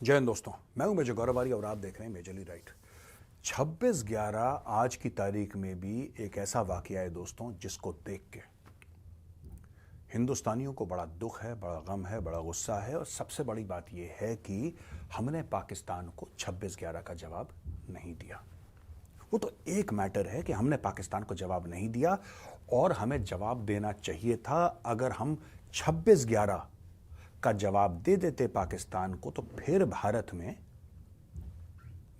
जय हिंद दोस्तों, मैं हूं मेजर गौरव और आप देख रहे हैं मेजरली राइट। 26/11 आज की तारीख में भी एक ऐसा वाकया है दोस्तों जिसको देख के हिंदुस्तानियों को बड़ा दुख है, बड़ा गम है, बड़ा गुस्सा है। और सबसे बड़ी बात यह है कि हमने पाकिस्तान को 26/11 का जवाब नहीं दिया। वो तो एक मैटर है कि हमने पाकिस्तान को जवाब नहीं दिया और हमें जवाब देना चाहिए था। अगर हम 26/11 का जवाब दे देते पाकिस्तान को तो फिर भारत में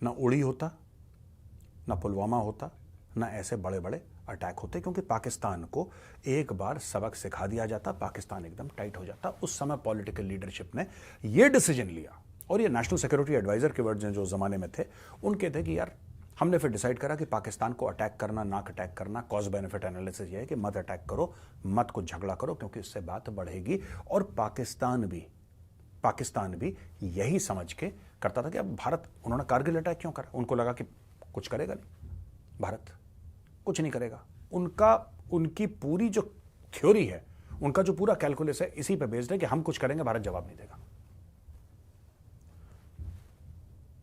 ना उड़ी होता, ना पुलवामा होता, ना ऐसे बड़े बड़े अटैक होते, क्योंकि पाकिस्तान को एक बार सबक सिखा दिया जाता, पाकिस्तान एकदम टाइट हो जाता। उस समय पॉलिटिकल लीडरशिप ने यह डिसीजन लिया और ये नेशनल सिक्योरिटी एडवाइजर के वर्ड्स जो जमाने में थे उनके थे कि यार हमने फिर डिसाइड करा कि पाकिस्तान को अटैक करना ना अटैक करना, कॉस्ट बेनिफिट एनालिसिस ये है कि मत अटैक करो, मत को झगड़ा करो, क्योंकि इससे बात बढ़ेगी। और पाकिस्तान भी यही समझ के करता था कि अब भारत, उन्होंने कारगिल अटैक क्यों करा? उनको लगा कि कुछ करेगा नहीं, भारत कुछ नहीं करेगा। उनकी पूरी जो थ्योरी है, उनका जो पूरा कैलकुलस है इसी पे बेस्ड है कि हम कुछ करेंगे, भारत जवाब नहीं देगा।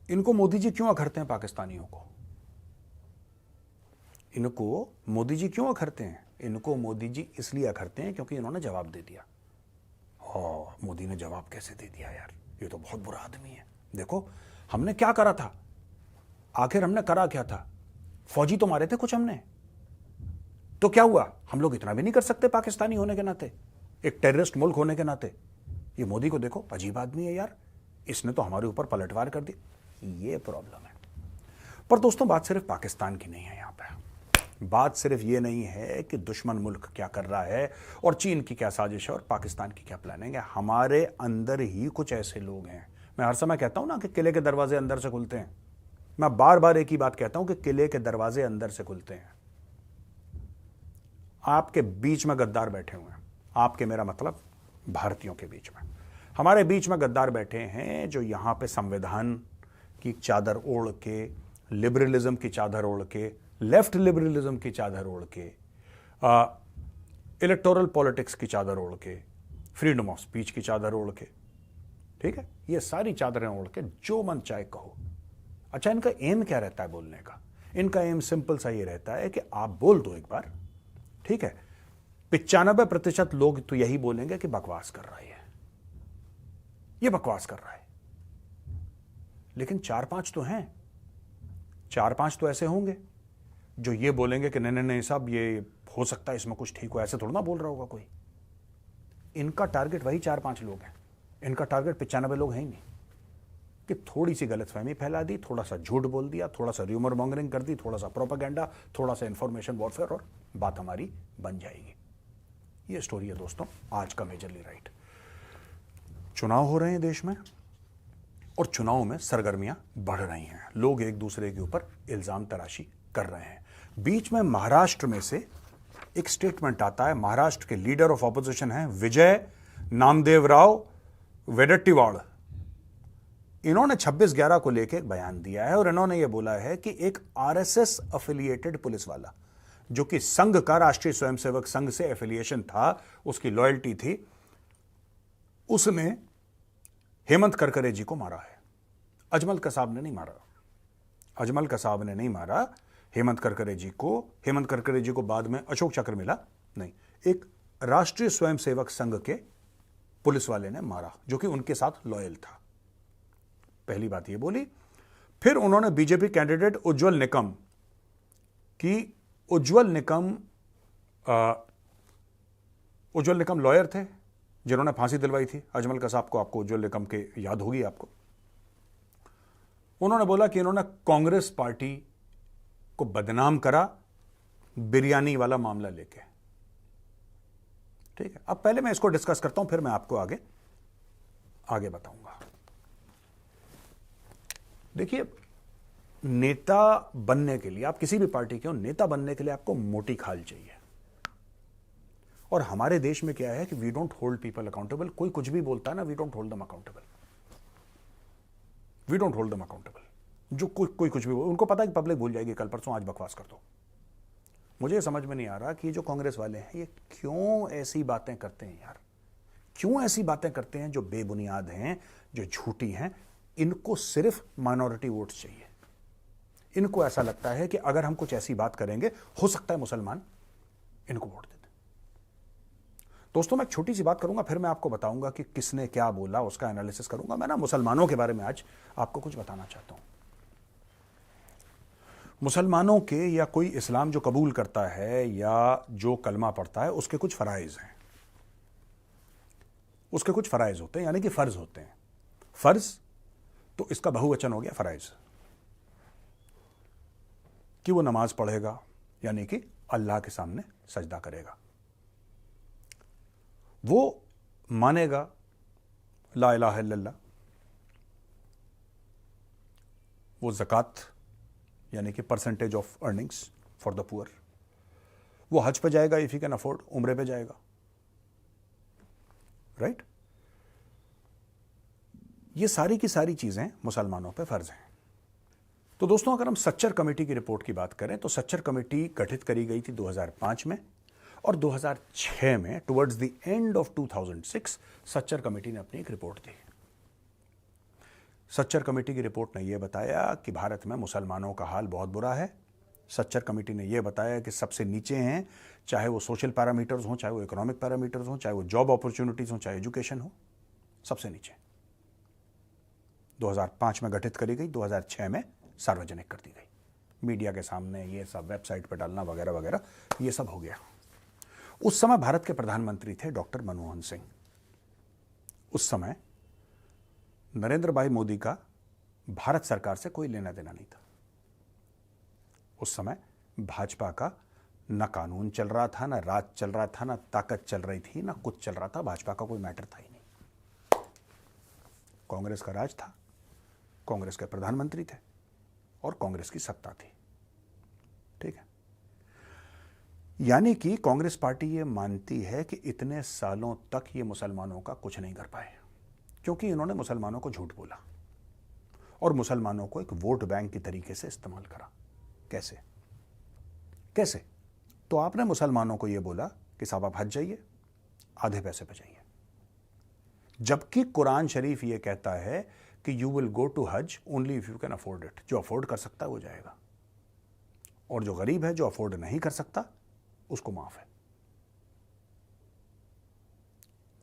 इनको मोदी जी क्यों अखरते हैं? पाकिस्तानियों को इनको मोदी जी क्यों अखरते हैं? इनको मोदी जी इसलिए अखरते हैं क्योंकि इन्होंने जवाब दे दिया। मोदी ने जवाब कैसे दे दिया यार, ये तो बहुत बुरा आदमी है। देखो हमने क्या करा था, आखिर हमने करा क्या था? फौजी तो मारे थे कुछ हमने, तो क्या हुआ? हम लोग इतना भी नहीं कर सकते पाकिस्तानी होने के नाते, एक टेररिस्ट मुल्क होने के नाते? ये मोदी को देखो, अजीब आदमी है यार, इसने तो हमारे ऊपर पलटवार कर दी। ये प्रॉब्लम है। पर दोस्तों बात सिर्फ पाकिस्तान की नहीं है। यहां पे बात सिर्फ ये नहीं है कि दुश्मन मुल्क क्या कर रहा है और चीन की क्या साजिश है और पाकिस्तान की क्या प्लानिंग है। हमारे अंदर ही कुछ ऐसे लोग हैं, मैं हर समय कहता हूं ना कि किले के दरवाजे अंदर से खुलते हैं। मैं बार बार एक ही बात कहता हूं कि किले के दरवाजे अंदर से खुलते हैं। आपके बीच में गद्दार बैठे हुए हैं, आपके, मेरा मतलब भारतीयों के बीच में, हमारे बीच में गद्दार बैठे हैं जो यहां पे संविधान की चादर ओढ़ के, लिबरलिज्म की चादर ओढ़ के, लेफ्ट लिबरलिज्म की चादर ओढ़ के, इलेक्टोरल पॉलिटिक्स की चादर ओढ़ के, फ्रीडम ऑफ स्पीच की चादर ओढ़ के, ठीक है, ये सारी चादरें ओढ़ के जो मन चाहे कहो। अच्छा, इनका एम क्या रहता है बोलने का? इनका एम सिंपल सा ये रहता है कि आप बोल दो एक बार, ठीक है, 95% लोग तो यही बोलेंगे कि बकवास कर रहा है, ये बकवास कर रहा है। लेकिन 4-5 तो हैं, 4-5 तो ऐसे होंगे जो ये बोलेंगे कि नहीं नहीं साहब, ये हो सकता है इसमें कुछ ठीक हो, ऐसे थोड़ा ना बोल रहा होगा कोई। इनका टारगेट वही 4-5 लोग हैं, इनका टारगेट 95 लोग हैं ही नहीं। कि थोड़ी सी गलतफहमी फैला दी, थोड़ा सा झूठ बोल दिया, थोड़ा सा र्यूमर मॉन्गरिंग कर दी, थोड़ा सा प्रोपेगेंडा, थोड़ा सा इंफॉर्मेशन वॉरफेयर, और बात हमारी बन जाएगी। ये स्टोरी है दोस्तों आज का मेजरली राइट। चुनाव हो रहे हैं देश में और चुनाव में सरगर्मियां बढ़ रही हैं, लोग एक दूसरे के ऊपर इल्जाम तराशी कर रहे हैं। बीच में महाराष्ट्र में से एक स्टेटमेंट आता है, महाराष्ट्र के लीडर ऑफ ऑपोजिशन हैं विजय नामदेवराव वेडेट्टीवाड़। इन्होंने 26/11 को लेकर एक बयान दिया है और इन्होंने यह बोला है कि एक आरएसएस एफिलिएटेड पुलिस वाला, जो कि संघ का, राष्ट्रीय स्वयंसेवक संघ से एफिलिएशन था, उसकी लॉयल्टी थी, उसने हेमंत करकरे जी को मारा है। अजमल कसाब ने नहीं मारा, अजमल कसाब ने नहीं मारा हेमंत करकरे जी को। हेमंत करकरे जी को बाद में अशोक चक्र मिला, नहीं, एक राष्ट्रीय स्वयंसेवक संघ के पुलिस वाले ने मारा जो कि उनके साथ लॉयल था। पहली बात ये बोली। फिर उन्होंने बीजेपी कैंडिडेट उज्जवल निकम की, उज्जवल निकम लॉयर थे जिन्होंने फांसी दिलवाई थी अजमल कसाब को, आपको उज्जवल निकम के याद होगी आपको। उन्होंने बोला कि इन्होंने कांग्रेस पार्टी को बदनाम करा बिरयानी वाला मामला लेके, ठीक है। अब पहले मैं इसको डिस्कस करता हूं, फिर मैं आपको आगे बताऊंगा। देखिए, नेता बनने के लिए, आप किसी भी पार्टी के हो, नेता बनने के लिए आपको मोटी खाल चाहिए। और हमारे देश में क्या है कि we don't hold people accountable. कोई कुछ भी बोलता है ना, we don't hold them accountable, we don't hold them accountable. जो कोई कुछ भी बोल, उनको पता है कि पब्लिक भूल जाएगी कल परसों, आज बकवास कर दो। मुझे समझ में नहीं आ रहा कि जो कांग्रेस वाले हैं ये क्यों ऐसी बातें करते हैं यार, क्यों ऐसी बातें करते हैं जो बेबुनियाद हैं, जो झूठी हैं। इनको सिर्फ माइनॉरिटी वोट्स चाहिए। इनको ऐसा लगता है कि अगर हम कुछ ऐसी बात करेंगे हो सकता है मुसलमान इनको वोट दे दें। दोस्तों, मैं एक छोटी सी बात करूंगा, फिर मैं आपको बताऊंगा कि किसने क्या बोला, उसका एनालिसिस करूंगा। मैं ना मुसलमानों के बारे में आज आपको कुछ बताना चाहता हूं। मुसलमानों के या कोई इस्लाम जो कबूल करता है या जो कलमा पढ़ता है उसके कुछ फराइज हैं, उसके कुछ फराइज होते हैं, यानी कि फर्ज होते हैं। फर्ज तो इसका बहुवचन हो गया फराइज, कि वो नमाज पढ़ेगा, यानी कि अल्लाह के सामने सजदा करेगा, वो मानेगा ला इलाहा इल्लल्लाह, वो ज़कात यानी कि percentage of earnings for the poor, वो हज पे जाएगा इफ ही कैन अफोर्ड, उम्रे पे जाएगा, राइट। ये सारी की सारी चीजें मुसलमानों पे फर्ज हैं। तो दोस्तों, अगर हम सच्चर कमेटी की रिपोर्ट की बात करें तो सच्चर कमेटी गठित करी गई थी 2005 में, और 2006 में towards the end of 2006 Sachar committee ने अपनी एक रिपोर्ट दी। सच्चर कमेटी की रिपोर्ट ने यह बताया कि भारत में मुसलमानों का हाल बहुत बुरा है। सच्चर कमेटी ने यह बताया कि सबसे नीचे हैं, चाहे वो सोशल पैरामीटर्स हों, चाहे वो इकोनॉमिक पैरामीटर्स हों, चाहे वो जॉब अपॉर्चुनिटीज हों, चाहे एजुकेशन हो, सबसे नीचे। 2005 में गठित करी गई, 2006 में सार्वजनिक कर दी गई, मीडिया के सामने ये सब वेबसाइट पर डालना वगैरह वगैरह, ये सब हो गया। उस समय भारत के प्रधानमंत्री थे डॉक्टर मनमोहन सिंह। उस समय नरेंद्र भाई मोदी का भारत सरकार से कोई लेना देना नहीं था। उस समय भाजपा का ना कानून चल रहा था, ना राज चल रहा था, ना ताकत चल रही थी, ना कुछ चल रहा था। भाजपा का कोई मैटर था ही नहीं। कांग्रेस का राज था, कांग्रेस के प्रधानमंत्री थे और कांग्रेस की सत्ता थी, ठीक है। यानी कि कांग्रेस पार्टी ये मानती है कि इतने सालों तक ये मुसलमानों का कुछ नहीं कर पाए, क्योंकि इन्होंने मुसलमानों को झूठ बोला और मुसलमानों को एक वोट बैंक की तरीके से इस्तेमाल करा। कैसे कैसे? तो आपने मुसलमानों को यह बोला कि साहब आप हज जाइए, आधे पैसे पे जाइए, जबकि कुरान शरीफ ये कहता है कि यू विल गो टू हज only if you can afford it. जो अफोर्ड कर सकता है वो जाएगा, और जो गरीब है, जो अफोर्ड नहीं कर सकता, उसको माफ है।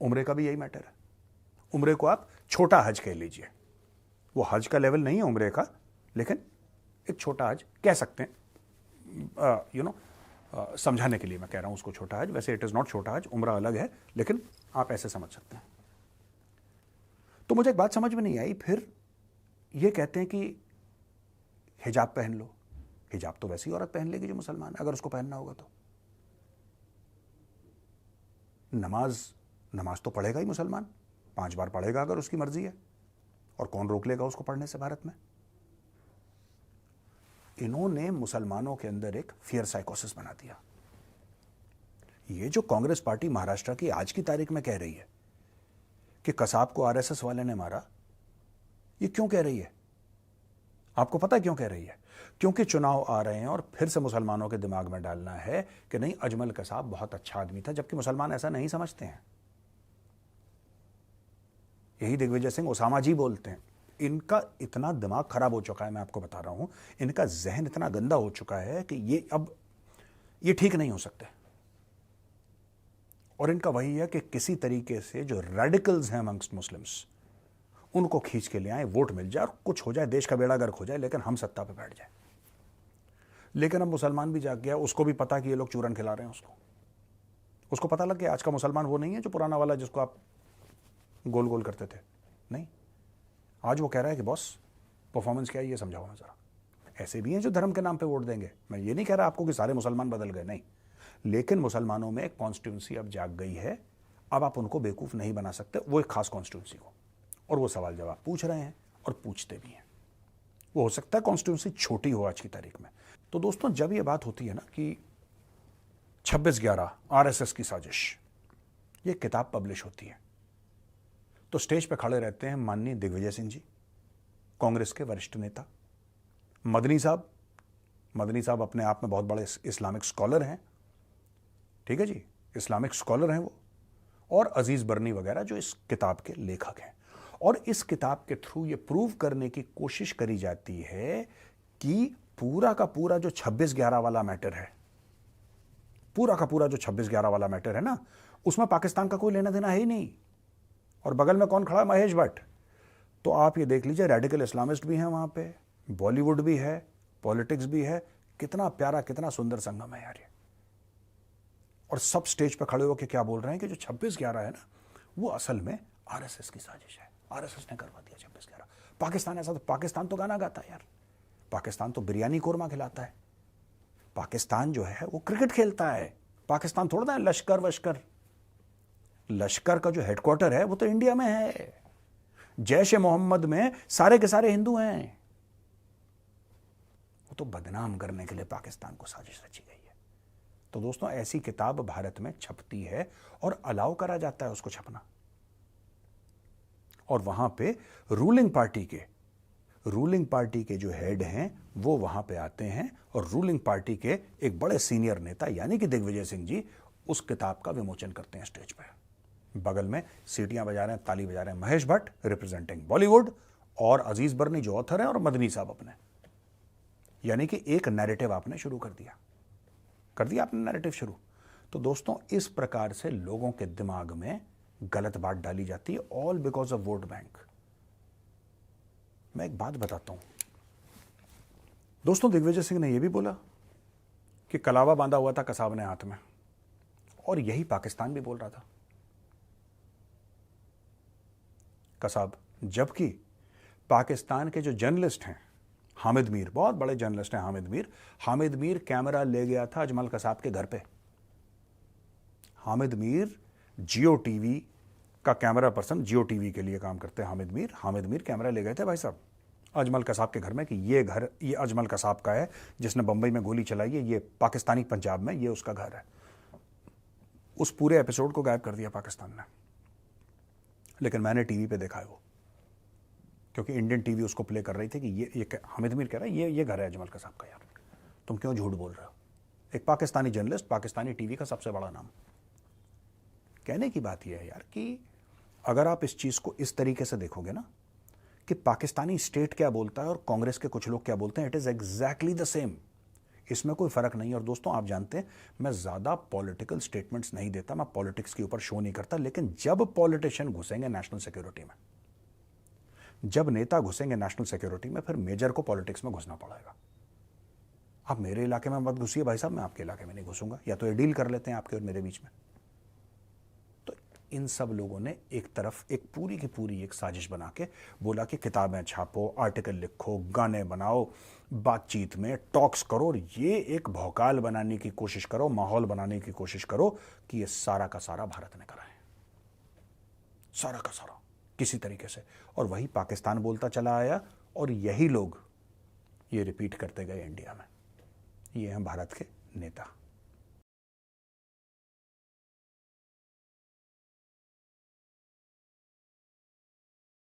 उम्रे का भी यही मैटर है। उम्रे को आप छोटा हज कह लीजिए, वो हज का लेवल नहीं है उम्रे का, लेकिन एक छोटा हज कह सकते हैं। समझाने के लिए मैं कह रहा हूं उसको छोटा हज। वैसे इट इज नॉट छोटा हज, उम्रा अलग है, लेकिन आप ऐसे समझ सकते हैं। तो मुझे एक बात समझ में नहीं आई, फिर ये कहते हैं कि हिजाब पहन लो। हिजाब तो वैसी औरत पहन लेगी जो मुसलमान है, अगर उसको पहनना होगा तो। नमाज तो पढ़ेगा ही मुसलमान, 5 बार पढ़ेगा अगर उसकी मर्जी है, और कौन रोक लेगा उसको पढ़ने से भारत में। इन्होंने मुसलमानों के अंदर एक फियर साइकोसिस बना दिया। ये जो कांग्रेस पार्टी महाराष्ट्र की आज की तारीख में कह रही है कि कसाब को आरएसएस वाले ने मारा, ये क्यों कह रही है? आपको पता है क्यों कह रही है? क्योंकि चुनाव आ रहे हैं और फिर से मुसलमानों के दिमाग में डालना है कि नहीं, अजमल कसाब बहुत अच्छा आदमी था, जबकि मुसलमान ऐसा नहीं समझते हैं। यही दिग्विजय सिंह ओसामा जी बोलते हैं। इनका इतना दिमाग खराब हो चुका है, मैं आपको बता रहा हूं, इनका जहन इतना गंदा हो चुका है कि ये ठीक नहीं हो सकते। और इनका वही है कि किसी तरीके से जो रेडिकल्स हैं अमंगस्ट मुस्लिम्स, उनको खींच के ले आए, वोट मिल जाए और कुछ हो जाए, देश का बेड़ा गर्क हो जाए, लेकिन हम सत्ता पे बैठ जाए। लेकिन अब मुसलमान भी जाग गया, उसको भी पता कि ये लोग चूरन खिला रहे हैं उसको पता लग गया आज का मुसलमान वो नहीं है जो पुराना वाला जिसको आप गोल गोल करते थे। नहीं, आज वो कह रहा है कि बॉस परफॉर्मेंस क्या है ये समझाओ ना जरा। ऐसे भी हैं जो धर्म के नाम पे वोट देंगे। मैं ये नहीं कह रहा आपको कि सारे मुसलमान बदल गए, नहीं, लेकिन मुसलमानों में एक कॉन्स्टिट्यूंसी अब जाग गई है। अब आप उनको बेवकूफ नहीं बना सकते, वो एक खास कॉन्स्टिट्यूंसी को, और वो सवाल जवाब पूछ रहे हैं और पूछते भी हैं। वो हो सकता है कॉन्स्टिट्यूंसी छोटी हो आज की तारीख में। तो दोस्तों, जब ये बात होती है ना कि 26/11 आरएसएस की साजिश, ये किताब पब्लिश होती है, तो स्टेज पे खड़े रहते हैं माननीय दिग्विजय सिंह जी, कांग्रेस के वरिष्ठ नेता, मदनी साहब अपने आप में बहुत बड़े इस्लामिक स्कॉलर हैं, ठीक है जी, इस्लामिक स्कॉलर हैं वो, और अजीज बरनी वगैरह जो इस किताब के लेखक हैं। और इस किताब के थ्रू ये प्रूव करने की कोशिश करी जाती है कि पूरा का पूरा जो 26/11 वाला मैटर है, पूरा का पूरा जो 26/11 वाला मैटर है ना, उसमें पाकिस्तान का कोई लेना देना है ही नहीं। और बगल में कौन खड़ा है? महेश भट्ट। तो आप ये देख लीजिए, रेडिकल इस्लामिस्ट भी हैं वहां पे, बॉलीवुड भी है, पॉलिटिक्स भी है। कितना प्यारा, कितना सुंदर संगम है यार ये। और सब स्टेज पे खड़े होकर क्या बोल रहे हैं कि जो 26/11 है ना, वो असल में आरएसएस की साजिश है, आरएसएस ने करवा दिया 26/11। पाकिस्तान ऐसा, तो पाकिस्तान तो गाना गाता है यार, पाकिस्तान तो बिरयानी कोरमा खिलाता है, पाकिस्तान जो है वो क्रिकेट खेलता है, पाकिस्तान थोड़ा ना लश्कर वश्कर। लश्कर का जो हेडक्वार्टर है वो तो इंडिया में है। जैश ए मोहम्मद में सारे के सारे हिंदू हैं। वो तो बदनाम करने के लिए पाकिस्तान को साजिश रची गई है। तो दोस्तों, ऐसी किताब भारत में छपती है और अलाउ करा जाता है उसको छपना। और वहां पे रूलिंग पार्टी के जो हेड हैं वो वहां पे आते हैं और रूलिंग पार्टी के एक बड़े सीनियर नेता यानी कि दिग्विजय सिंह जी उस किताब का विमोचन करते हैं स्टेज पर। बगल में सीटियां बजा रहे हैं, ताली बजा रहे हैं महेश भट्ट रिप्रेजेंटिंग बॉलीवुड, और अजीज बर्नी जो ऑथर है, और मदनी साहब अपने। यानी कि एक नैरेटिव आपने शुरू कर दिया आपने नैरेटिव शुरू। तो दोस्तों, इस प्रकार से लोगों के दिमाग में गलत बात डाली जाती है, all because of vote bank. मैं एक बात बताता हूं दोस्तों, दिग्विजय सिंह ने यह भी बोला कि कलावा बांधा हुआ था कसाब ने हाथ में, और यही पाकिस्तान भी बोल रहा था कसाब। जबकि पाकिस्तान के जो जर्नलिस्ट हैं, हामिद मीर, बहुत बड़े जर्नलिस्ट हैं हामिद मीर कैमरा ले गया था अजमल कसाब के घर पे। हामिद मीर जियो टीवी का कैमरा पर्सन, जियो टीवी के लिए काम करते हैं हामिद मीर कैमरा ले गए थे भाई साहब अजमल कसाब के घर में कि ये घर ये अजमल कसाब का है जिसने बंबई में गोली चलाई है, ये पाकिस्तानी पंजाब में, ये उसका घर है। उस पूरे एपिसोड को गायब कर दिया पाकिस्तान ने, लेकिन मैंने टीवी पे देखा है वो, क्योंकि इंडियन टीवी उसको प्ले कर रही थी कि ये हामिद मीर कह रहा है ये घर है अजमल कसाब का। यार तुम क्यों झूठ बोल रहे हो? एक पाकिस्तानी जर्नलिस्ट, पाकिस्तानी टीवी का सबसे बड़ा नाम। कहने की बात यह है यार कि अगर आप इस चीज को इस तरीके से देखोगे ना कि पाकिस्तानी स्टेट क्या बोलता है और कांग्रेस के कुछ लोग क्या बोलते हैं, it is exactly the same. इसमें कोई फर्क नहीं है। और दोस्तों, आप जानते हैं मैं ज्यादा पॉलिटिकल स्टेटमेंट्स नहीं देता, मैं पॉलिटिक्स के ऊपर शो नहीं करता, लेकिन जब पॉलिटिशियन घुसेंगे नेशनल सिक्योरिटी में, जब नेता घुसेंगे नेशनल सिक्योरिटी में, फिर मेजर को पॉलिटिक्स में घुसना पड़ेगा। आप मेरे इलाके में मत घुसिए भाई साहब, मैं आपके इलाके में नहीं घुसूंगा, या तो ये डील कर लेते हैं आपके और मेरे बीच में। तो इन सब लोगों ने एक तरफ एक पूरी की पूरी एक साजिश बना के बोला कि किताबें छापो, आर्टिकल लिखो, गाने बनाओ, बातचीत में टॉक्स करो, और ये एक भौकाल बनाने की कोशिश करो, माहौल बनाने की कोशिश करो कि ये सारा का सारा भारत ने करा है, सारा का सारा किसी तरीके से। और वही पाकिस्तान बोलता चला आया और यही लोग ये रिपीट करते गए इंडिया में। ये हैं भारत के नेता।